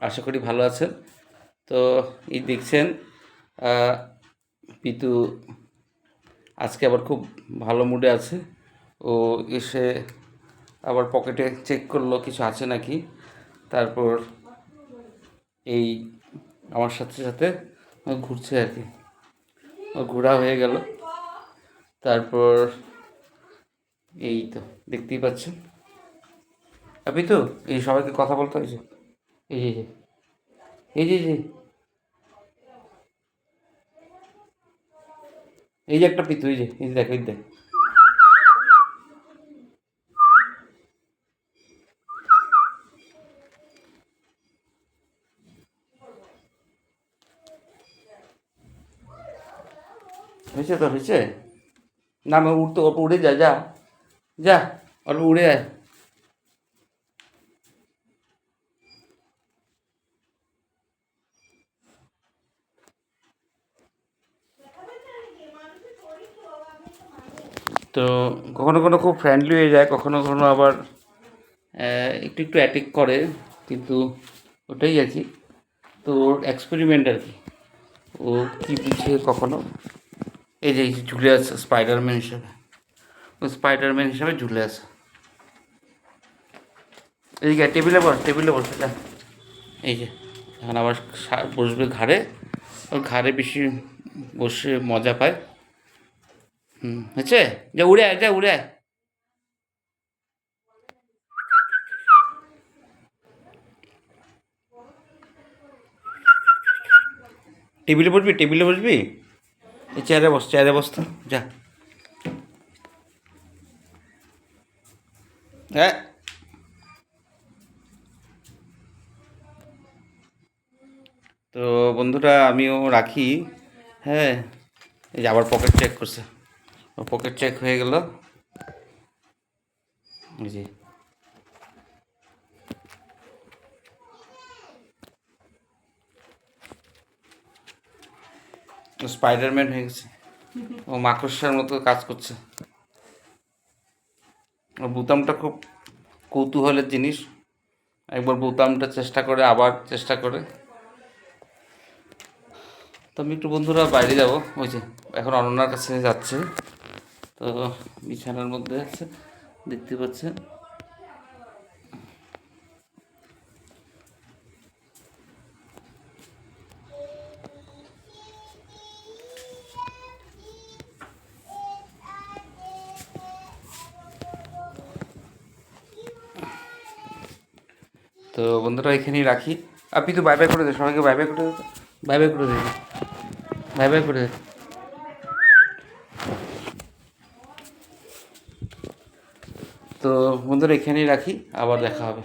আশা করি ভালো আছেন। তো এই দেখছেন পিতু আজকে আবার খুব ভালো মুডে আছে। ও এসে আবার পকেটে চেক করলো কিছু আছে নাকি, তারপর এই আমার সাথে সাথে ঘুরছে আর কি। ও ঘোরা হয়ে গেল, তারপর এই তো দেখতেই পাচ্ছেন। আপনি তো এই সবাইকে কথা বলতে হয়েছে। এই যে এই যে যে এই যে একটা পিতু, এই যে দেখ, এই দেখ। হয়েছে তো হয়েছে। না আমি উঠতে, অল্প উড়ে যা, যা যা, অল্প উড়ে আয়। তো কখনো কখনো খুব ফ্রেন্ডলি হয়ে যায়, কখনো কখনো আবার একটু একটু অ্যাটেক করে, কিন্তু ওটাই আর কি। তো ওর এক্সপেরিমেন্ট আর কি, ও কী বুঝে কখনো। এই যে ঝুলে আছে স্পাইডারম্যান হিসাবে, ও স্পাইডারম্যান হিসাবে ঝুলে আছে। এই যে টেবিলে বস, টেবিলে বসে যা। এই যে এখন আবার বসবে ঘাড়ে, ওর ঘাড়ে বেশি বসে মজা পায়। হচ্ছে, যা উড়ে আয়, যা উড়ে আয়। টেবিলে বসবি, টেবিলে বসবি, এই চেয়ারে বস, চেয়ারে বস তো, যা। হ্যাঁ। তো বন্ধুরা আমিও রাখি। হ্যাঁ, এই যে আবার পকেট চেক করছে, ও পকেট চেক হয়ে গেল। এই যে স্পাইডারম্যান হয়ে গেছে, ও মাকড়সার মতো কাজ করছে। ওর বোতামটা খুব কৌতূহলের জিনিস, একবার বোতামটা চেষ্টা করে, আবার চেষ্টা করে। তো আমি একটু বন্ধুরা বাইরে যাব, ওই যে এখন অনন্যার কাছে যাচ্ছে। তো বিছানার মধ্যে আছে, দেখতে পাচ্ছেন। তো বন্ধুরা এখানেই রাখি। আপনি তো বাই বাই করে দে, সবাইকে বাই বাই করে দে, বাই বাই করে দে, বাই বাই করে দে। তো বন্ধুরা এখানেই রাখি, আবার দেখা হবে।